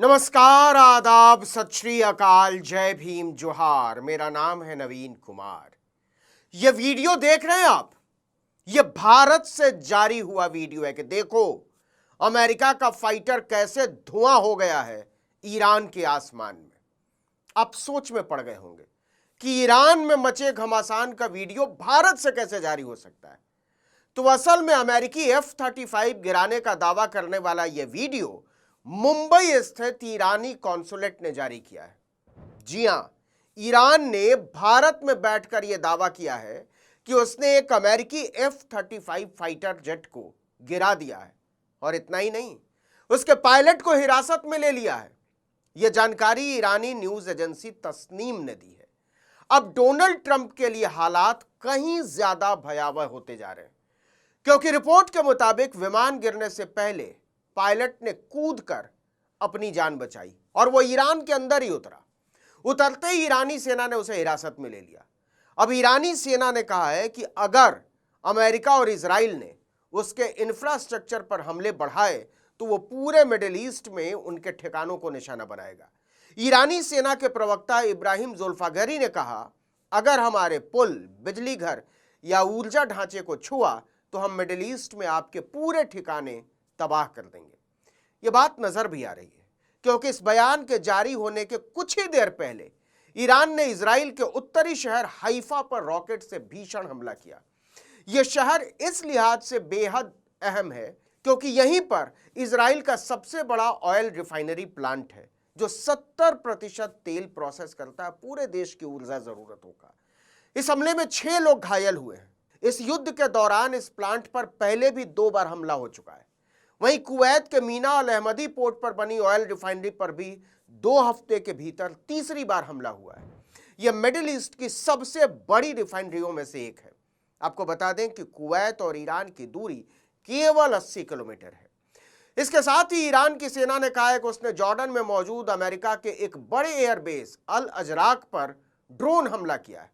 नमस्कार, आदाब, सत श्री अकाल, जय भीम, जोहार। मेरा नाम है नवीन कुमार। यह वीडियो देख रहे हैं आप, यह भारत से जारी हुआ वीडियो है कि देखो अमेरिका का फाइटर कैसे धुआं हो गया है ईरान के आसमान में। आप सोच में पड़ गए होंगे कि ईरान में मचे घमासान का वीडियो भारत से कैसे जारी हो सकता है। तो असल में अमेरिकी F-35 गिराने का दावा करने वाला यह वीडियो मुंबई स्थित ईरानी कॉन्सुलेट ने जारी किया है। जी हां, ईरान ने भारत में बैठकर यह दावा किया है कि उसने एक अमेरिकी F-35 फाइटर जेट को गिरा दिया है और इतना ही नहीं, उसके पायलट को हिरासत में ले लिया है। यह जानकारी ईरानी न्यूज एजेंसी तस्नीम ने दी है। अब डोनाल्ड ट्रंप के लिए हालात कहीं ज्यादा भयावह होते जा रहे हैं, क्योंकि रिपोर्ट के मुताबिक विमान गिरने से पहले पायलट ने कूदकर अपनी जान बचाई और वो ईरान के अंदर ही उतरा। उतरते ही ईरानी सेना ने उसे हिरासत में ले लिया। अब ईरानी सेना ने कहा है कि अगर अमेरिका और इजराइल ने उसके इंफ्रास्ट्रक्चर पर हमले बढ़ाए तो वो पूरे मिडिल ईस्ट में उनके ठिकानों को निशाना बनाएगा। ईरानी सेना के प्रवक्ता इब्राहिम जुल्फागरी ने कहा, अगर हमारे पुल, बिजली घर या ऊर्जा ढांचे को छुआ तो हम मिडिल ईस्ट में आपके पूरे ठिकाने तबाह कर देंगे। यह बात नजर भी आ रही है, क्योंकि इस बयान के जारी होने के कुछ ही देर पहले ईरान ने इजराइल के उत्तरी शहर हाइफा पर रॉकेट से भीषण हमला किया। यह शहर इस लिहाज से बेहद अहम है क्योंकि यहीं पर इजराइल का सबसे बड़ा ऑयल रिफाइनरी प्लांट है, जो 70% तेल प्रोसेस करता है पूरे देश की ऊर्जा जरूरतों का। इस हमले में 6 लोग घायल हुए हैं। इस युद्ध के दौरान इस प्लांट पर पहले भी 2 बार हमला हो चुका है। वहीं कुवैत के मीना अल अहमदी पोर्ट पर बनी ऑयल रिफाइनरी पर भी 2 हफ्ते के भीतर तीसरी बार हमला हुआ है। यह मिडिल ईस्ट की सबसे बड़ी रिफाइनरियों में से एक है। आपको बता दें कि कुवैत और ईरान की दूरी केवल 80 किलोमीटर है। इसके साथ ही ईरान की सेना ने कहा है कि उसने जॉर्डन में मौजूद अमेरिका के एक बड़े एयरबेस अल अजराक पर ड्रोन हमला किया है।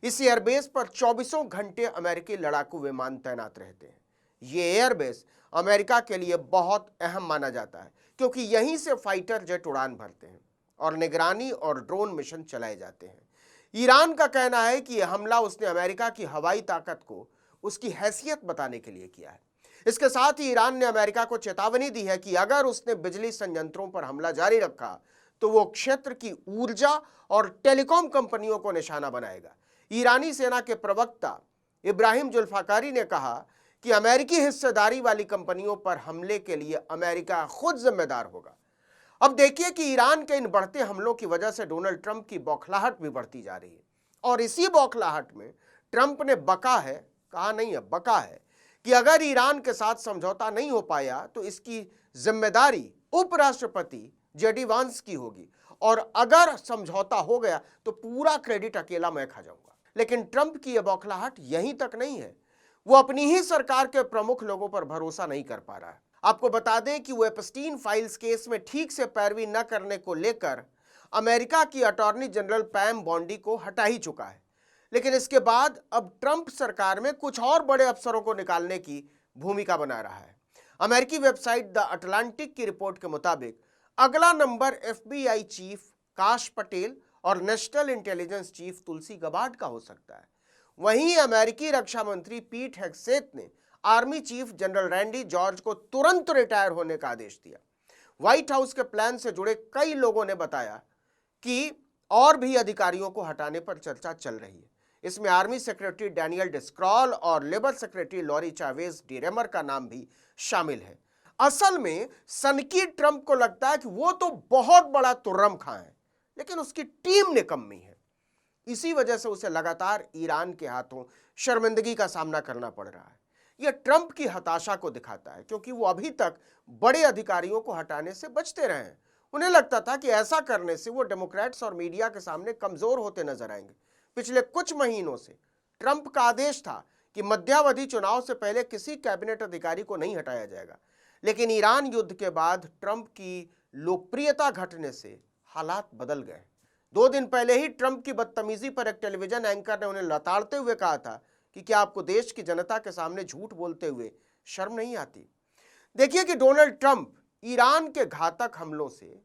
इस एयरबेस पर 24 घंटे अमेरिकी लड़ाकू विमान तैनात रहते हैं। ये एयरबेस अमेरिका के लिए बहुत अहम माना जाता है, क्योंकि यहीं से फाइटर जेट उड़ान भरते हैं और निगरानी और ड्रोन मिशन चलाए जाते हैं। ईरान का कहना है कि यह हमला उसने अमेरिका की हवाई ताकत को उसकी हैसियत बताने के लिए किया है। इसके साथ ही ईरान ने अमेरिका को चेतावनी दी है कि अगर उसने बिजली संयंत्रों पर हमला जारी रखा तो वो क्षेत्र की ऊर्जा और टेलीकॉम कंपनियों को निशाना बनाएगा। ईरानी सेना के प्रवक्ता इब्राहिम जुल्फाकारी ने कहा कि अमेरिकी हिस्सेदारी वाली कंपनियों पर हमले के लिए अमेरिका खुद जिम्मेदार होगा। अब देखिए कि ईरान के इन बढ़ते हमलों की वजह से डोनाल्ड ट्रंप की बौखलाहट भी बढ़ती जा रही है और इसी बौखलाहट में ट्रंप ने बका है, कहा नहीं है, बका है कि अगर ईरान के साथ समझौता नहीं हो पाया तो इसकी जिम्मेदारी उपराष्ट्रपति जेडी वांस की होगी और अगर समझौता हो गया तो पूरा क्रेडिट अकेला मैं खा जाऊंगा। लेकिन ट्रंप की यह बौखलाहट यहीं तक नहीं है, वो अपनी ही सरकार के प्रमुख लोगों पर भरोसा नहीं कर पा रहा है। आपको बता दें कि वो एप्स्टीन फाइल्स केस में ठीक से पैरवी न करने को लेकर अमेरिका की अटॉर्नी जनरल पैम बॉन्डी को हटा ही चुका है, लेकिन इसके बाद अब ट्रंप सरकार में कुछ और बड़े अफसरों को निकालने की भूमिका बना रहा है। अमेरिकी वेबसाइट द अटलांटिक की रिपोर्ट के मुताबिक अगला नंबर FBI चीफ काश पटेल और नेशनल इंटेलिजेंस चीफ तुलसी गबार्ड का हो सकता है। वहीं अमेरिकी रक्षा मंत्री पीट हेगसेथ ने army chief general Randy George को तुरंत रिटायर होने का आदेश दिया। व्हाइट हाउस के प्लान से जुड़े कई लोगों ने बताया कि और भी अधिकारियों को हटाने पर चर्चा चल रही है। इसमें आर्मी सेक्रेटरी डैनियल डिस्क्रॉल और लेबर सेक्रेटरी लॉरी चावेज डीरेमर का नाम भी शामिल है। असल में सनकी ट्रंप को लगता है कि वो तो बहुत बड़ा तुर्रम खां है, लेकिन उसकी टीम निकम्मी है। इसी वजह से उसे लगातार ईरान के हाथों शर्मिंदगी का सामना करना पड़ रहा है। यह ट्रंप की हताशा को दिखाता है, क्योंकि वो अभी तक बड़े अधिकारियों को हटाने से बचते रहे हैं। उन्हें लगता था कि ऐसा करने से वो डेमोक्रेट्स और मीडिया के सामने कमजोर होते नजर आएंगे। पिछले कुछ महीनों से ट्रंप का आदेश था कि मध्यावधि चुनाव से पहले किसी कैबिनेट अधिकारी को नहीं हटाया जाएगा, लेकिन ईरान युद्ध के बाद ट्रंप की लोकप्रियता घटने से हालात बदल गए। 2 दिन पहले ही ट्रंप की बदतमीजी पर एक टेलीविजन एंकर ने उन्हें लताड़ते हुए कहा था कि क्या आपको देश की जनता के सामने झूठ बोलते हुए शर्म नहीं आती। देखिए कि डोनाल्ड ट्रंप ईरान के घातक हमलों से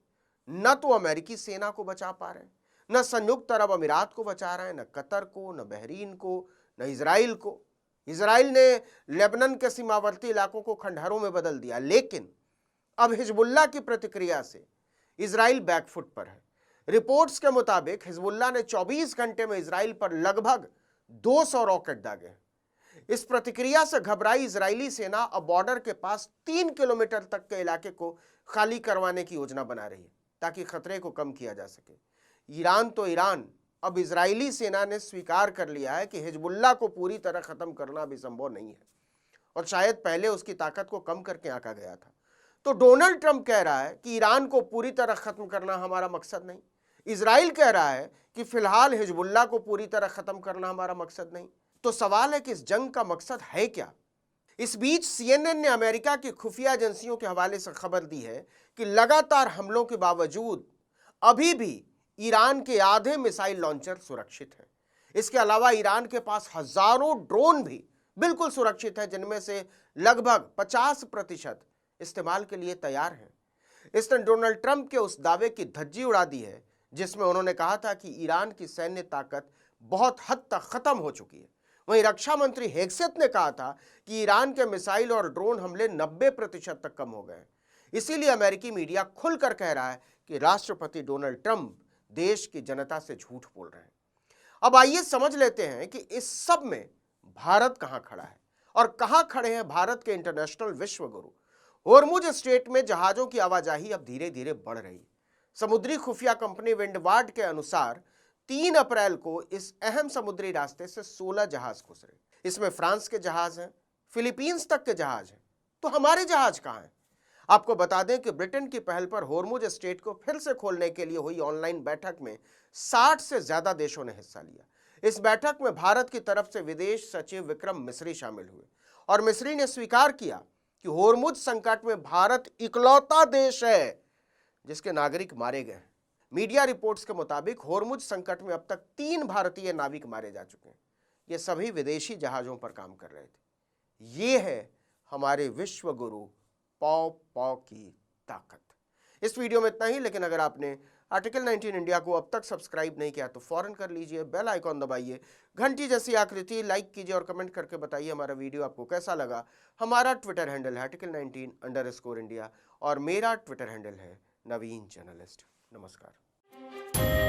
न तो अमेरिकी सेना को बचा पा रहे हैं, न संयुक्त अरब अमीरात को बचा रहे हैं, न कतर को, न बहरीन को, न इजराइल को। इजराइल ने लेबनान के सीमावर्ती इलाकों को खंडहरों में बदल दिया, लेकिन अब हिजबुल्लाह की प्रतिक्रिया से इजराइल बैकफुट पर है। रिपोर्ट्स के मुताबिक हिजबुल्लाह ने 24 घंटे में इजराइल पर लगभग 200 रॉकेट दागे। इस प्रतिक्रिया से घबराई इजरायली सेना अब बॉर्डर के पास 3 किलोमीटर तक के इलाके को खाली करवाने की योजना बना रही है ताकि खतरे को कम किया जा सके। ईरान अब इजरायली सेना ने स्वीकार कर लिया है कि हिजबुल्लाह को पूरी तरह खत्म करना अभी संभव नहीं है और शायद पहले उसकी ताकत को कम करके आंका गया था। तो डोनाल्ड ट्रंप कह रहा है कि ईरान को पूरी तरह खत्म करना हमारा मकसद नहीं। इजराइल कह रहा है कि फिलहाल हिजबुल्लाह को पूरी तरह खत्म करना हमारा मकसद नहीं। तो सवाल है कि इस जंग का मकसद है क्या? इस बीच CNN ने अमेरिका की खुफिया एजेंसियों के हवाले से खबर दी है कि लगातार हमलों के बावजूद अभी भी ईरान के आधे मिसाइल लॉन्चर सुरक्षित हैं। इसके अलावा ईरान के पास हजारों ड्रोन भी बिल्कुल सुरक्षित है, जिनमें से लगभग 50% इस्तेमाल के लिए तैयार हैं। इसने डोनाल्ड ट्रंप के उस दावे की धज्जी उड़ा दी है जिसमें उन्होंने कहा था कि ईरान की सैन्य ताकत बहुत हद तक खत्म हो चुकी है। वहीं रक्षा मंत्री हेगसेथ ने कहा था कि ईरान के मिसाइल और ड्रोन हमले 90% तक कम हो गए हैं। इसीलिए अमेरिकी मीडिया खुलकर कह रहा है कि राष्ट्रपति डोनाल्ड ट्रंप देश की जनता से झूठ बोल रहे हैं। अब आइए समझ लेते हैं कि इस सब में भारत कहां खड़ा है और कहां खड़े हैं भारत के इंटरनेशनल विश्व गुरु। होर्मुज स्ट्रेट में जहाजों की आवाजाही अब धीरे धीरे बढ़ रही है। समुद्री खुफिया कंपनी विंडवार्ड के अनुसार 3 अप्रैल को इस अहम समुद्री रास्ते से 16 जहाज घुस रहे। इसमें फ्रांस के जहाज हैं, फिलीपींस तक के जहाज हैं। तो हमारे जहाज कहां हैं? आपको बता दें कि ब्रिटेन की पहल पर होर्मुज स्ट्रेट को फिर से खोलने के लिए हुई ऑनलाइन बैठक में 60 से ज्यादा देशों ने हिस्सा लिया। इस बैठक में भारत की तरफ से विदेश सचिव विक्रम मिस्री शामिल हुए और मिस्री ने स्वीकार किया कि होर्मुज संकट में भारत इकलौता देश है जिसके नागरिक मारे गए हैं। मीडिया रिपोर्ट्स के मुताबिक होर्मुज संकट में अब तक 3 भारतीय नाविक मारे जा चुके हैं। ये सभी विदेशी जहाजों पर काम कर रहे थे। ये है हमारे विश्व गुरु पौ की ताकत। इस वीडियो में इतना ही, लेकिन अगर आपने आर्टिकल 19 इंडिया को अब तक सब्सक्राइब नहीं किया तो फौरन कर लीजिए, बेल आइकॉन दबाइए, घंटी जैसी आकृति लाइक कीजिए और कमेंट करके बताइए हमारा वीडियो आपको कैसा लगा। हमारा ट्विटर हैंडल है आर्टिकल 19_इंडिया और मेरा ट्विटर हैंडल है नवीन जर्नलिस्ट। नमस्कार।